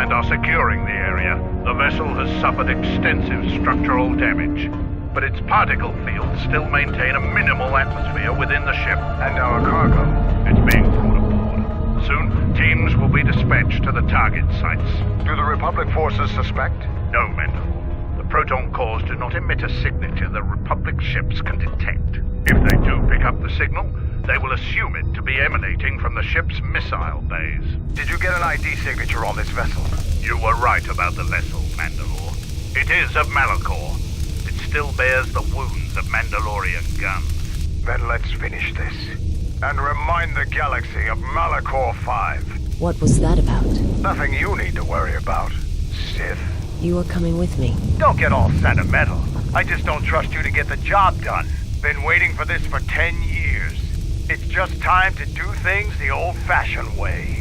and are securing the area. The vessel has suffered extensive structural damage, but its particle fields still maintain a minimal atmosphere within the ship. And our cargo? It's being brought aboard. Soon, teams will be dispatched to the target sites. Do the Republic forces suspect? No, Mandalore. The proton cores do not emit a signature the Republic ships can detect. If they do pick up the signal, they will assume it to be emanating from the ship's missile bays. Did you get an ID signature on this vessel? You were right about the vessel, Mandalore. It is of Malachor. It still bears the wounds of Mandalorian guns. Then let's finish this. And remind the galaxy of Malachor 5. What was that about? Nothing you need to worry about, Sith. You are coming with me. Don't get all sentimental. I just don't trust you to get the job done. Been waiting for this for 10 years. It's just time to do things the old-fashioned way.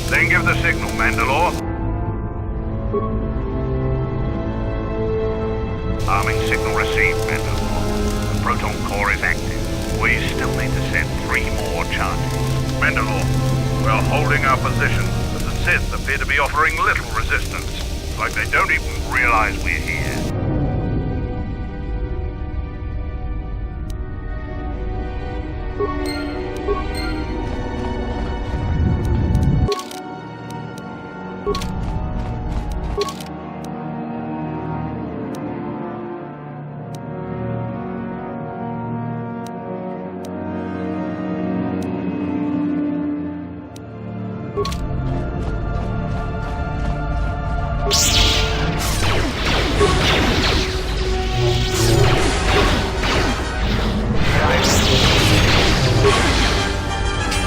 Then give the signal, Mandalore. Arming signal received, Mandalore. The proton core is active. We still need to send 3 more charges. Mandalore, we're holding our position, but the Sith appear to be offering little resistance. Like they don't even realize we're here.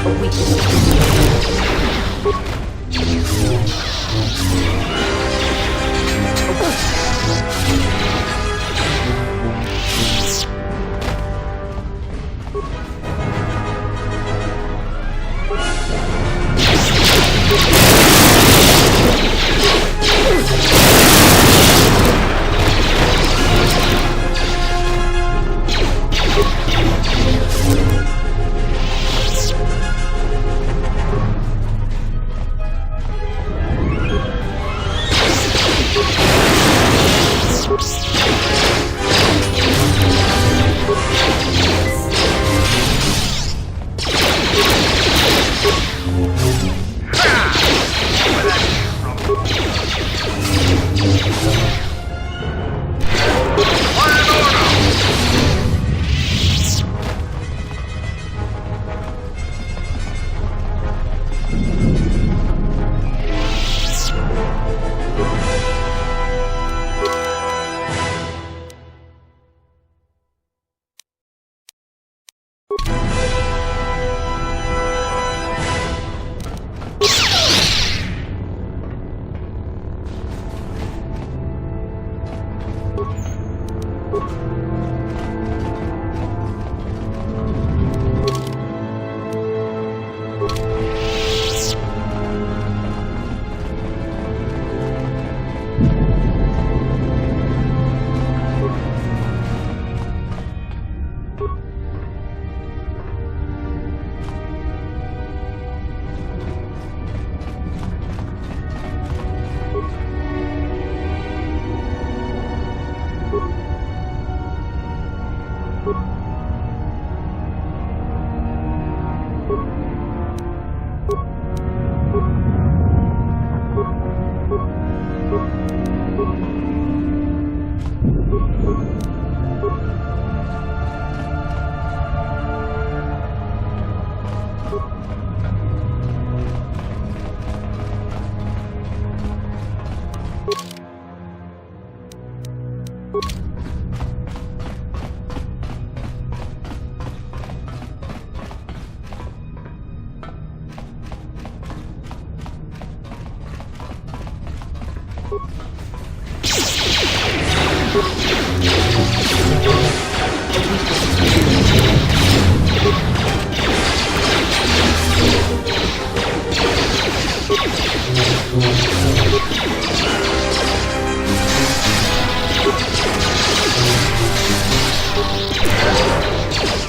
A weakness.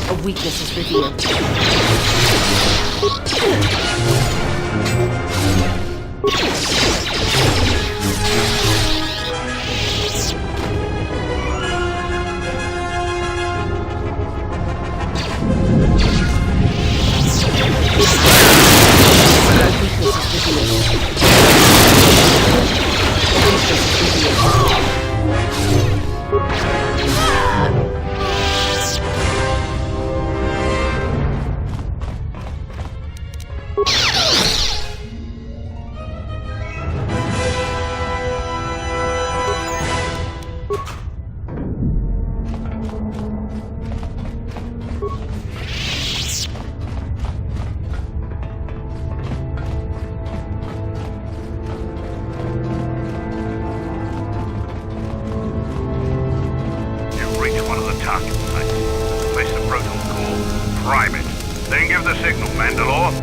A weakness is revealed. Then give the signal, Mandalore.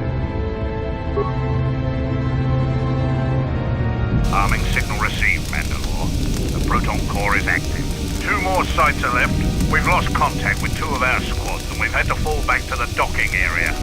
Arming signal received, Mandalore. The proton core is active. 2 more sites are left. We've lost contact with 2 of our squads, and we've had to fall back to the docking area.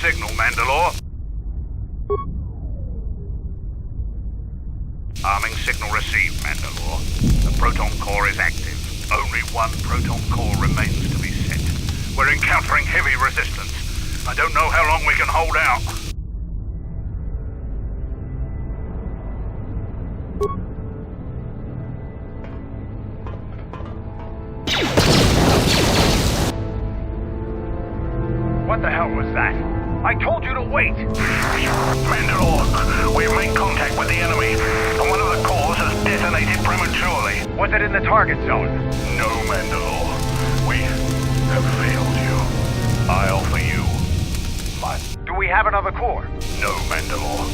Signal, Mandalore. Arming signal received, Mandalore. The proton core is active. Only 1 proton core remains to be set. We're encountering heavy resistance. I don't know how long we can hold out. What the hell was that? I told you to wait! Mandalore, we've made contact with the enemy, and one of the cores has detonated prematurely. Was it in the target zone? No, Mandalore. We have failed you. I offer you my... Do we have another core? No, Mandalore.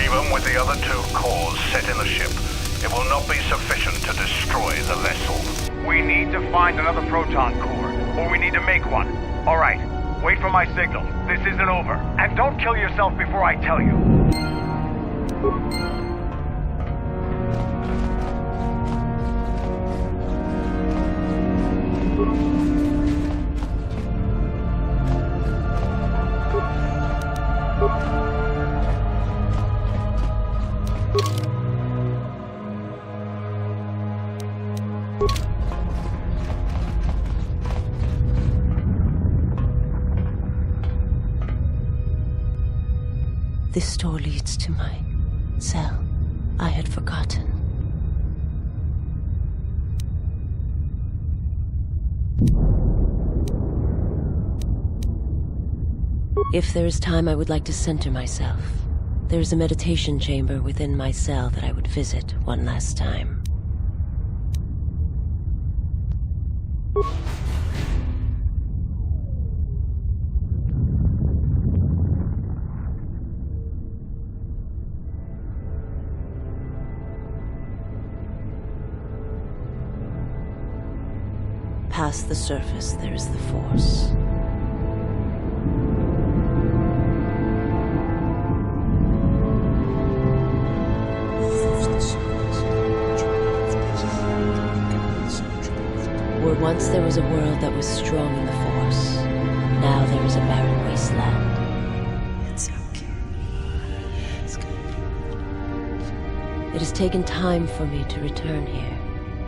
Even with the other 2 cores set in the ship, it will not be sufficient to destroy the vessel. We need to find another proton core, or we need to make one. All right, wait for my signal. This isn't over. And don't kill yourself before I tell you. This door leads to my cell. I had forgotten. If there is time, I would like to center myself. There is a meditation chamber within my cell that I would visit one last time. Past the surface, there is the Force. Where once there was a world that was strong in the Force, now there is a barren wasteland. It's okay. It has taken time for me to return here.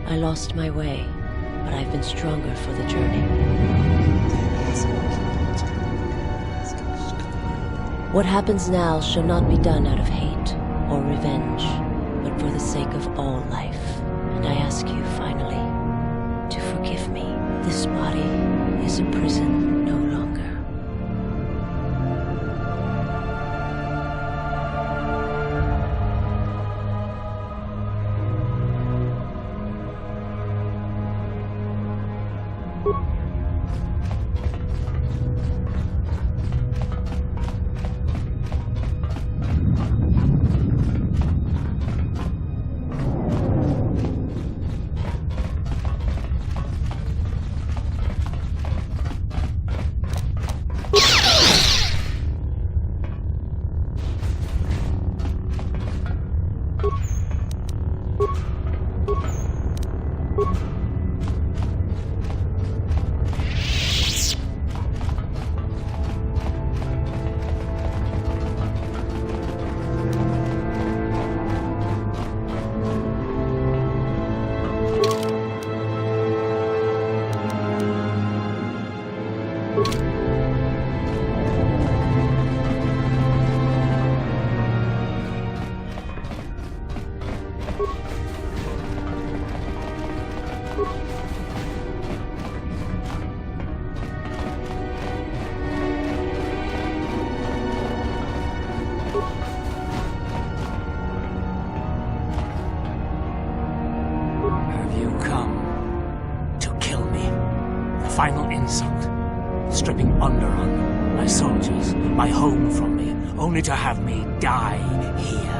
I lost my way, but I've been stronger for the journey. What happens now shall not be done out of hate or revenge, but for the sake of all life. And I ask you, finally, to forgive me. This body is a prison no longer. Final insult. Stripping Onderon, my soldiers, my home from me, only to have me die here.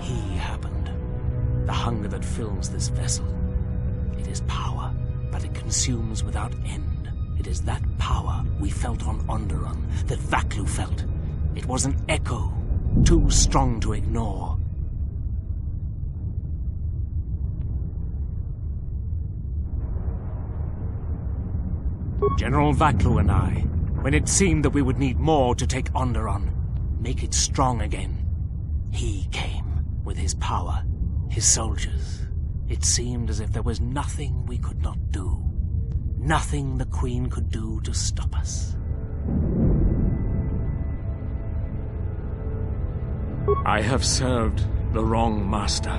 He happened. The hunger that fills this vessel. It is power, but it consumes without end. It is that power we felt on Onderon, that Vaklu felt. It was an echo, too strong to ignore. General Vaklu and I, when it seemed that we would need more to take Onderon, make it strong again, he came with his power, his soldiers. It seemed as if there was nothing we could not do, nothing the Queen could do to stop us. I have served the wrong master.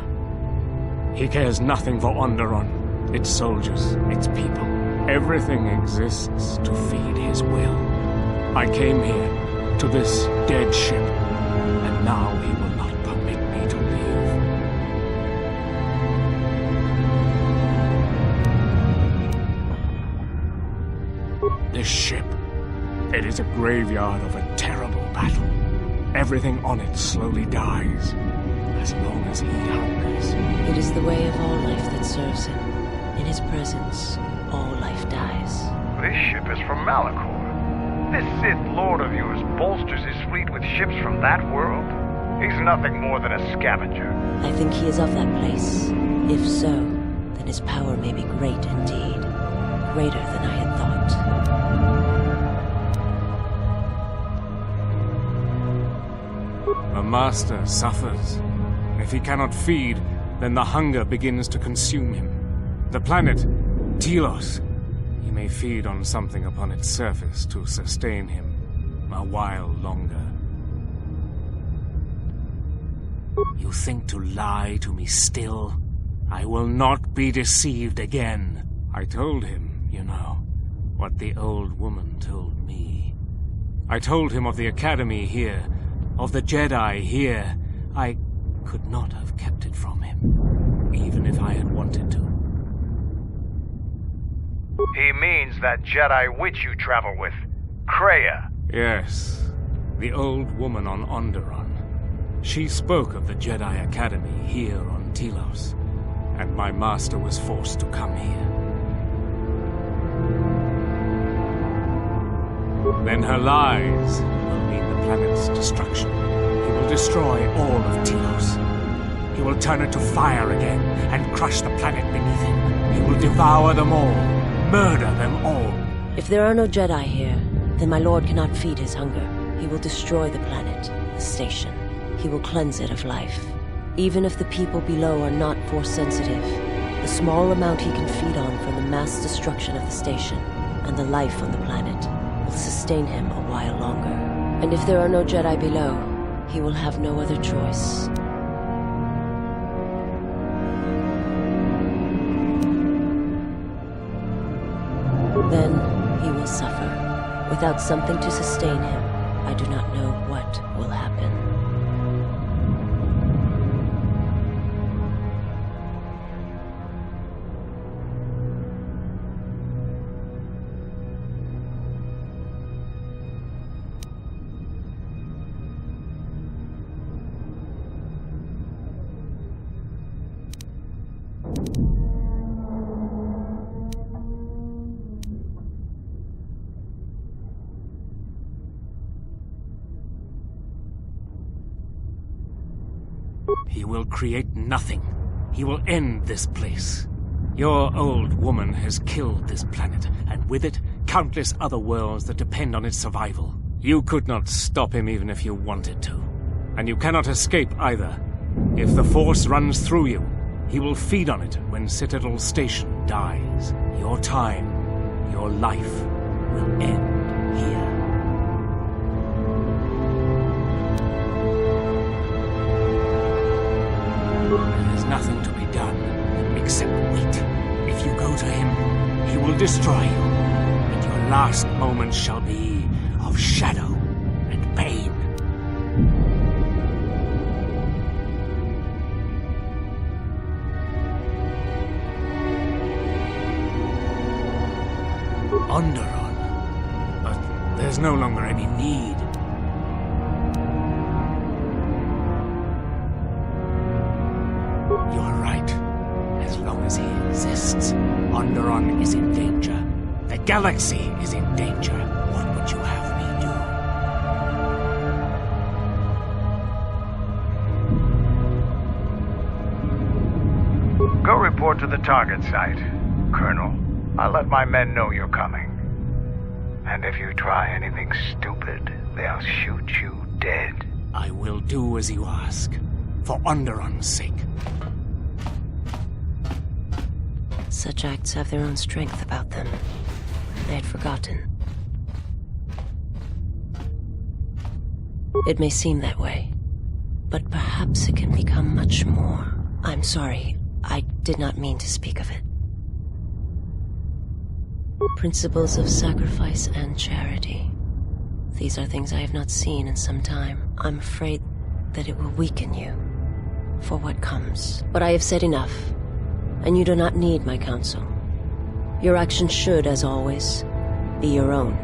He cares nothing for Onderon, its soldiers, its people. Everything exists to feed his will. I came here, to this dead ship, and now he will not permit me to leave. This ship, It is a graveyard of a terrible battle. Everything on it slowly dies, as long as he hungers. It is the way of all life that serves him. In his presence, all life dies. This ship is from Malachor. This Sith Lord of yours bolsters his fleet with ships from that world? He's nothing more than a scavenger. I think he is of that place. If so, then his power may be great indeed. Greater than I had thought. The Master suffers. If he cannot feed, then the hunger begins to consume him. The planet, Telos. He may feed on something upon its surface to sustain him a while longer. You think to lie to me still? I will not be deceived again. I told him, you know, what the old woman told me. I told him of the Academy here, of the Jedi here. I could not have kept it from him, even if I had wanted to. He means that Jedi witch you travel with, Kreia. Yes, the old woman on Onderon. She spoke of the Jedi Academy here on Telos, and my master was forced to come here. Then her lies will mean the planet's destruction. He will destroy all of Telos. He will turn it to fire again and crush the planet beneath him. He will devour them all, murder them all. If there are no Jedi here, then my lord cannot feed his hunger. He will destroy the planet, the station. He will cleanse it of life. Even if the people below are not Force-sensitive, the small amount he can feed on from the mass destruction of the station and the life on the planet will sustain him a while longer. And if there are no Jedi below, he will have no other choice. Then he will suffer. Without something to sustain him, I do not know what will happen. He will create nothing. He will end this place. Your old woman has killed this planet, and with it, countless other worlds that depend on its survival. You could not stop him even if you wanted to. And you cannot escape either. If the Force runs through you, he will feed on it when Citadel Station dies. Your time, your life, will end here. There is nothing to be done except wait. If you go to him, he will destroy you, and your last moments shall be of shadow and pain. Onderon, but there's no longer any need. You're right. As long as he exists, Onderon is in danger. The galaxy is in danger. What would you have me do? Go report to the target site, Colonel. I'll let my men know you're coming. And if you try anything stupid, they'll shoot you dead. I will do as you ask, for Onderon's sake. Such acts have their own strength about them. I had forgotten. It may seem that way, but perhaps it can become much more. I'm sorry, I did not mean to speak of it. Principles of sacrifice and charity. These are things I have not seen in some time. I'm afraid that it will weaken you for what comes. But I have said enough, and you do not need my counsel. Your actions should, as always, be your own.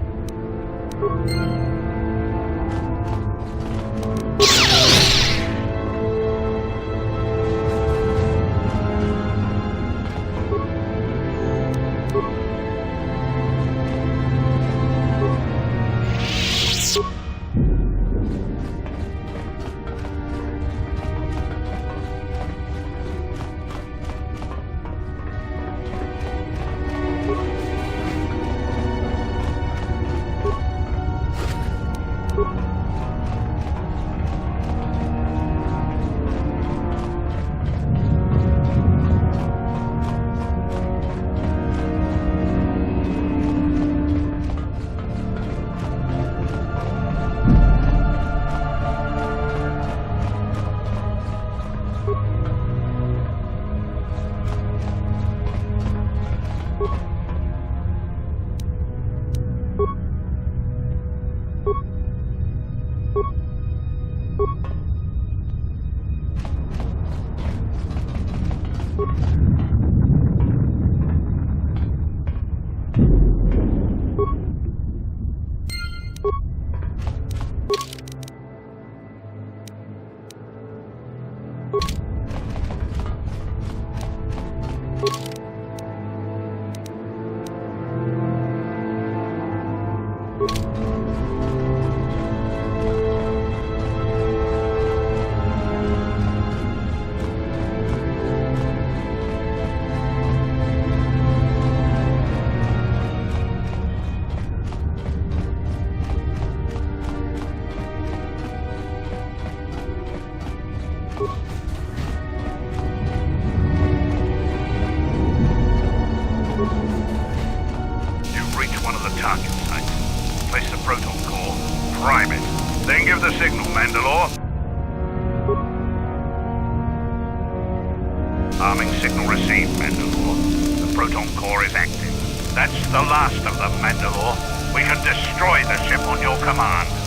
Arming signal received, Mandalore. The proton core is active. That's the last of them, Mandalore. We can destroy the ship on your command.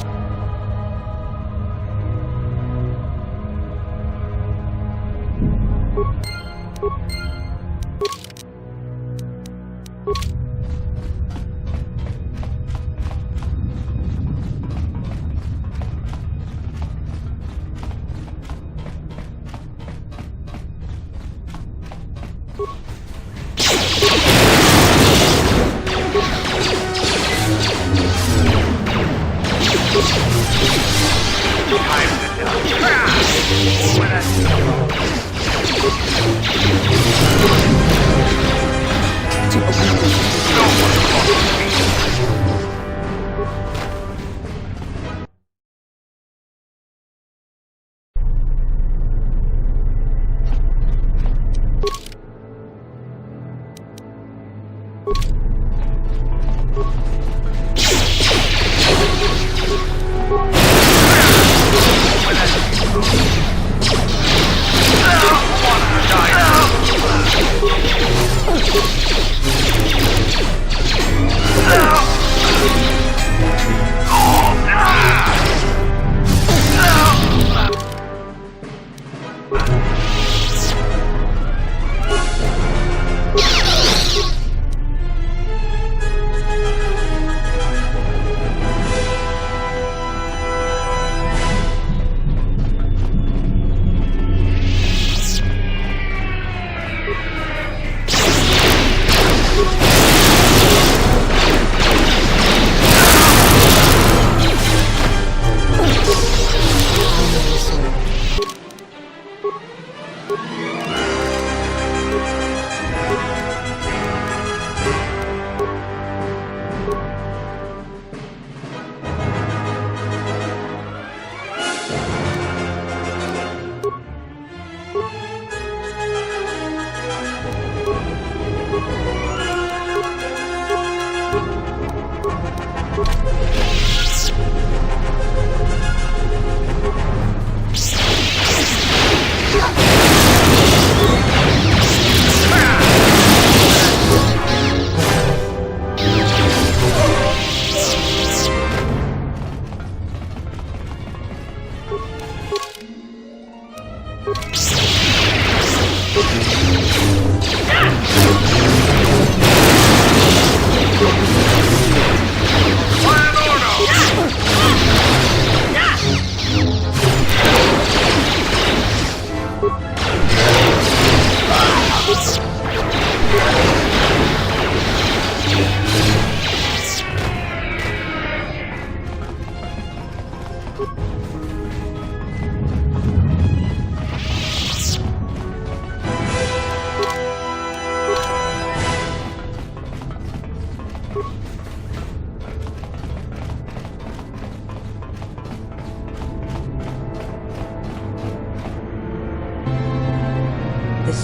No!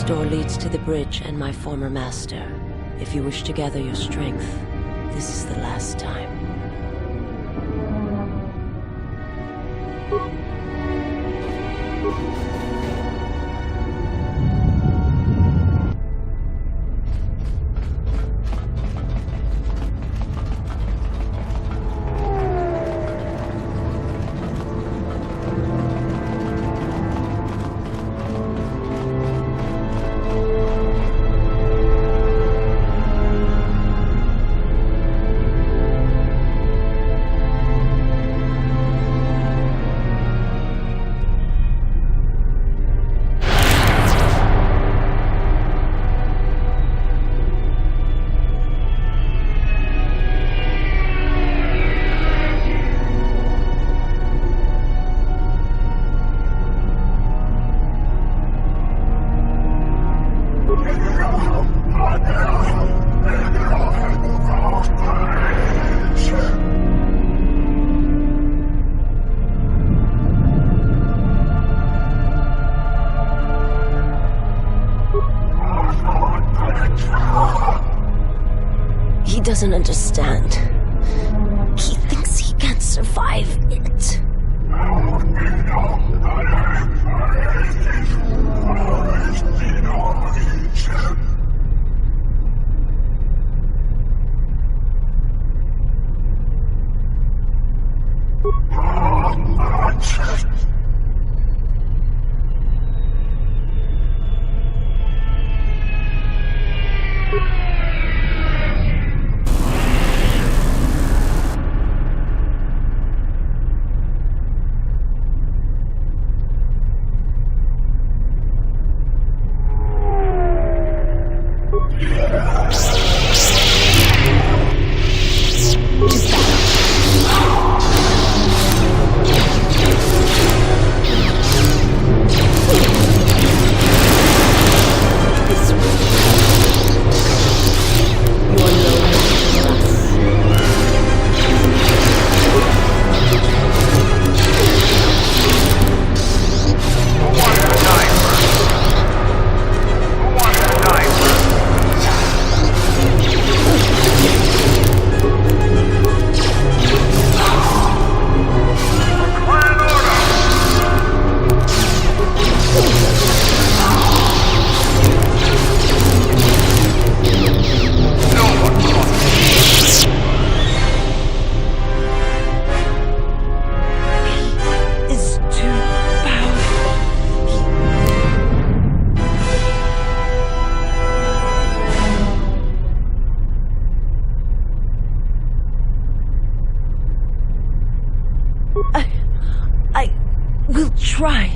door leads to the bridge and my former master. If you wish to gather your strength, this is the last time. He doesn't understand. He thinks he can survive it. I will try.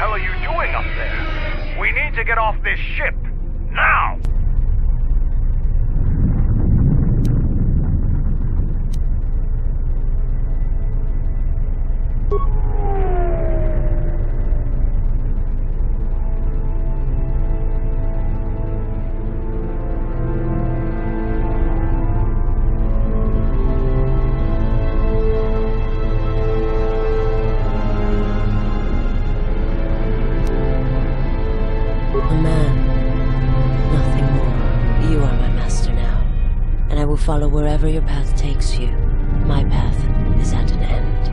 hell are you doing up there? We need to get off this ship. Now! Follow wherever your path takes you. My path is at an end.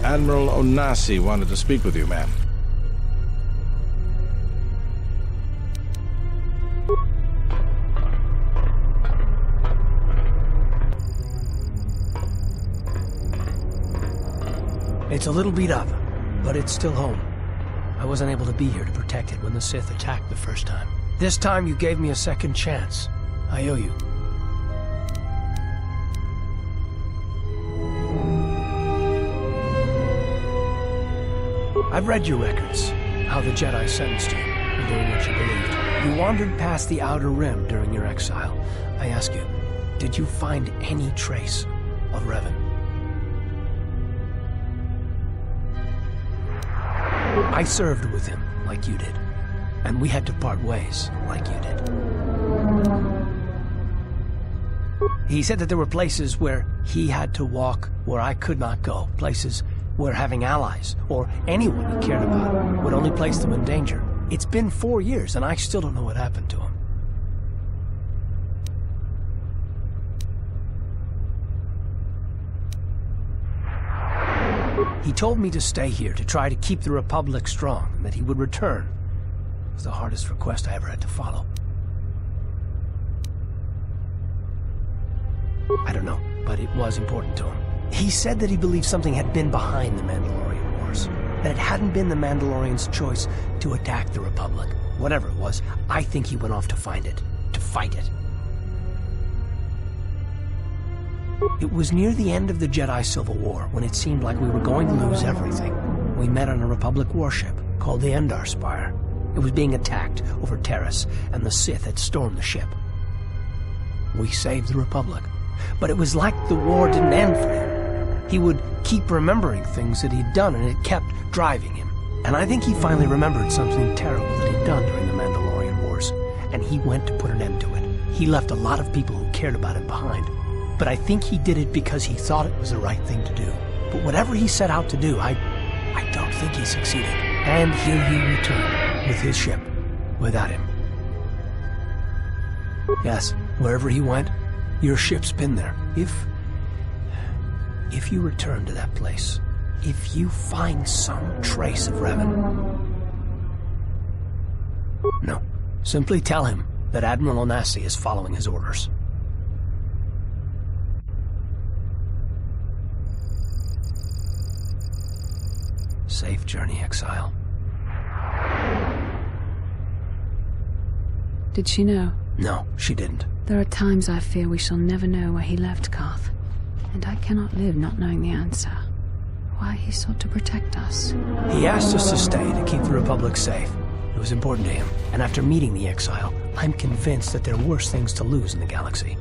Admiral Onasi wanted to speak with you, ma'am. It's a little beat up, but it's still home. I wasn't able to be here to protect it when the Sith attacked the first time. This time you gave me a second chance. I owe you. I've read your records, how the Jedi sentenced you for doing what you believed. You wandered past the Outer Rim during your exile. I ask you, did you find any trace of Revan? I served with him like you did, and we had to part ways like you did. He said that there were places where he had to walk where I could not go, places where having allies, or anyone he cared about, would only place them in danger. It's been 4 years, and I still don't know what happened to him. He told me to stay here to try to keep the Republic strong, and that he would return. It was the hardest request I ever had to follow. I don't know, but it was important to him. He said that he believed something had been behind the Mandalorian Wars, that it hadn't been the Mandalorians' choice to attack the Republic. Whatever it was, I think he went off to find it, to fight it. It was near the end of the Jedi Civil War, when it seemed like we were going to lose everything. We met on a Republic warship called the Endar Spire. It was being attacked over Terrace, and the Sith had stormed the ship. We saved the Republic, but it was like the war didn't end for him. He would keep remembering things that he'd done, and it kept driving him. And I think he finally remembered something terrible that he'd done during the Mandalorian Wars, and he went to put an end to it. He left a lot of people who cared about him behind, but I think he did it because he thought it was the right thing to do. But whatever he set out to do, I don't think he succeeded. And here he returned, with his ship, without him. Yes, wherever he went, your ship's been there. If you return to that place, if you find some trace of Revan... No, simply tell him that Admiral Onasi is following his orders. Safe journey, Exile. Did she know? No, she didn't. There are times I fear we shall never know where he left Karth. And I cannot live not knowing the answer. Why he sought to protect us. He asked us to stay to keep the Republic safe. It was important to him. And after meeting the exile, I'm convinced that there are worse things to lose in the galaxy.